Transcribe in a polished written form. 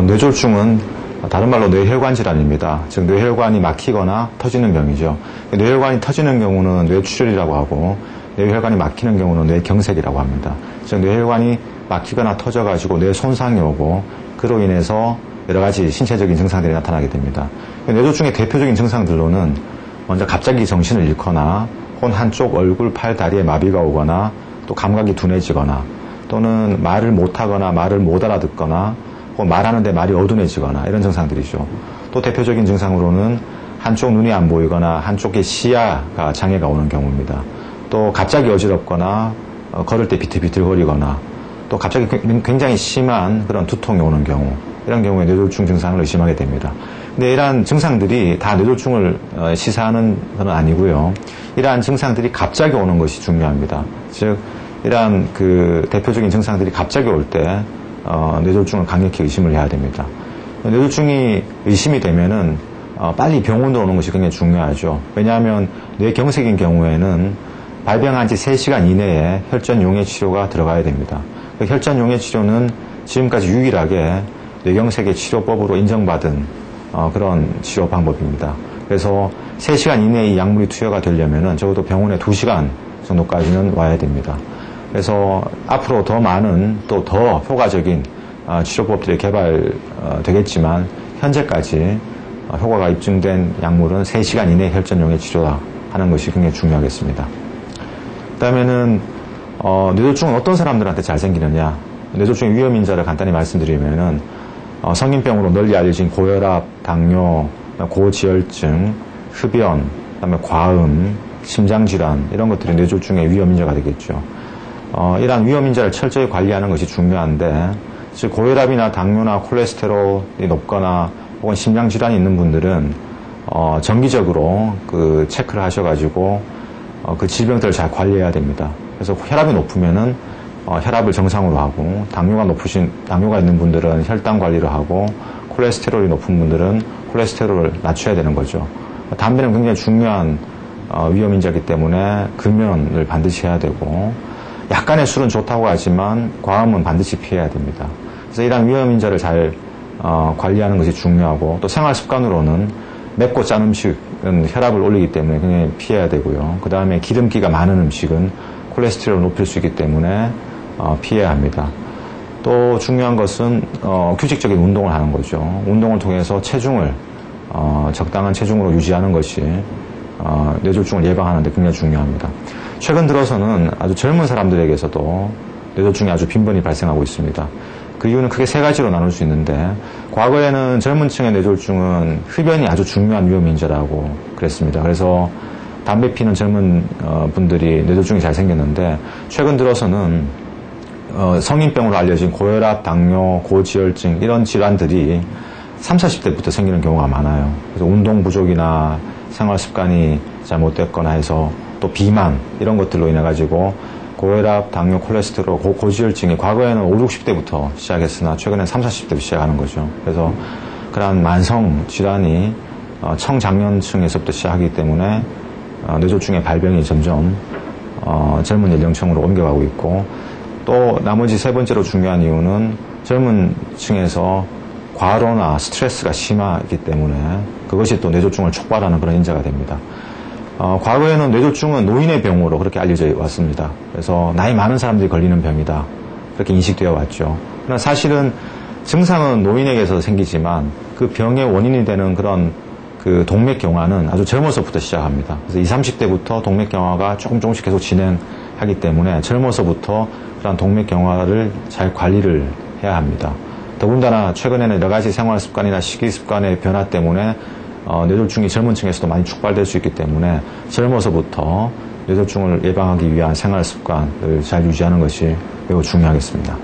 뇌졸중은 다른 말로 뇌혈관 질환입니다. 즉 뇌혈관이 막히거나 터지는 병이죠. 뇌혈관이 터지는 경우는 뇌출혈이라고 하고 뇌혈관이 막히는 경우는 뇌경색이라고 합니다. 즉 뇌혈관이 막히거나 터져가지고 뇌 손상이 오고 그로 인해서 여러 가지 신체적인 증상들이 나타나게 됩니다. 뇌졸중의 대표적인 증상들로는 먼저 갑자기 정신을 잃거나 혹은 한쪽 얼굴, 팔, 다리에 마비가 오거나 또 감각이 둔해지거나 또는 말을 못하거나 말을 못 알아듣거나 혹은 말하는데 말이 어둔해지거나 이런 증상들이죠. 또 대표적인 증상으로는 한쪽 눈이 안 보이거나 한쪽의 시야가 장애가 오는 경우입니다. 또 갑자기 어지럽거나 걸을 때 비틀비틀거리거나 또 갑자기 굉장히 심한 그런 두통이 오는 경우 이런 경우에 뇌졸중 증상을 의심하게 됩니다. 근데 이러한 증상들이 다 뇌졸중을 시사하는 건 아니고요. 이러한 증상들이 갑자기 오는 것이 중요합니다. 즉 이러한 그 대표적인 증상들이 갑자기 올 때 뇌졸중을 강력히 의심을 해야 됩니다. 뇌졸중이 의심이 되면은 빨리 병원으로 오는 것이 굉장히 중요하죠. 왜냐하면 뇌경색인 경우에는 발병한 지 3시간 이내에 혈전용해 치료가 들어가야 됩니다. 그 혈전용해 치료는 지금까지 유일하게 뇌경색의 치료법으로 인정받은 그런 치료 방법입니다. 그래서 3시간 이내에 이 약물이 투여가 되려면은 적어도 병원에 2시간 정도까지는 와야 됩니다. 그래서 앞으로 더 많은 또 더 효과적인 치료법들이 개발되겠지만 현재까지 효과가 입증된 약물은 3시간 이내 혈전용해 치료다 하는 것이 굉장히 중요하겠습니다. 그 다음에는 뇌졸중은 어떤 사람들한테 잘 생기느냐, 뇌졸중의 위험인자를 간단히 말씀드리면은 성인병으로 널리 알려진 고혈압, 당뇨, 고지혈증, 흡연, 그다음에 과음, 심장질환 이런 것들이 뇌졸중의 위험인자가 되겠죠. 이러한 위험인자를 철저히 관리하는 것이 중요한데, 즉 고혈압이나 당뇨나 콜레스테롤이 높거나 혹은 심장질환이 있는 분들은 정기적으로 그 체크를 하셔가지고 그 질병들을 잘 관리해야 됩니다. 그래서 혈압이 높으면은 혈압을 정상으로 하고, 당뇨가 있는 분들은 혈당 관리를 하고, 콜레스테롤이 높은 분들은 콜레스테롤을 낮춰야 되는 거죠. 담배는 굉장히 중요한 위험인자이기 때문에 금연을 반드시 해야 되고, 약간의 술은 좋다고 하지만 과음은 반드시 피해야 됩니다. 그래서 이러한 위험인자를 잘 관리하는 것이 중요하고, 또 생활 습관으로는 맵고 짠 음식은 혈압을 올리기 때문에 굉장히 피해야 되고요. 그 다음에 기름기가 많은 음식은 콜레스테롤을 높일 수 있기 때문에 피해야 합니다. 또 중요한 것은 규칙적인 운동을 하는 거죠. 운동을 통해서 체중을 적당한 체중으로 유지하는 것이 뇌졸중을 예방하는 데 굉장히 중요합니다. 최근 들어서는 아주 젊은 사람들에게서도 뇌졸중이 아주 빈번히 발생하고 있습니다. 그 이유는 크게 3가지로 나눌 수 있는데, 과거에는 젊은 층의 뇌졸중은 흡연이 아주 중요한 위험인자라고 그랬습니다. 그래서 담배 피는 젊은 분들이 뇌졸중이 잘 생겼는데, 최근 들어서는 성인병으로 알려진 고혈압, 당뇨, 고지혈증 이런 질환들이 30, 40대부터 생기는 경우가 많아요. 그래서 운동 부족이나 생활 습관이 잘못됐거나 해서 또 비만 이런 것들로 인해 가지고 고혈압, 당뇨, 콜레스테롤, 고지혈증이 과거에는 50, 60대부터 시작했으나 최근엔 30, 40대부터 시작하는 거죠. 그래서 그러한 만성 질환이 청장년층에서부터 시작하기 때문에 뇌졸중의 발병이 점점 젊은 연령층으로 옮겨가고 있고, 또 나머지 3번째로 중요한 이유는 젊은 층에서 과로나 스트레스가 심하기 때문에 그것이 또 뇌졸중을 촉발하는 그런 인자가 됩니다. 과거에는 뇌졸중은 노인의 병으로 그렇게 알려져 왔습니다. 그래서 나이 많은 사람들이 걸리는 병이다 그렇게 인식되어 왔죠. 그러나 사실은 증상은 노인에게서 생기지만 그 병의 원인이 되는 그런 그 동맥경화는 아주 젊어서부터 시작합니다. 그래서 20, 30대부터 동맥경화가 조금씩 계속 진행하기 때문에 젊어서부터 그런 동맥경화를 잘 관리를 해야 합니다. 더군다나 최근에는 여러 가지 생활 습관이나 식이 습관의 변화 때문에 뇌졸중이 젊은 층에서도 많이 촉발될 수 있기 때문에 젊어서부터 뇌졸중을 예방하기 위한 생활 습관을 잘 유지하는 것이 매우 중요하겠습니다.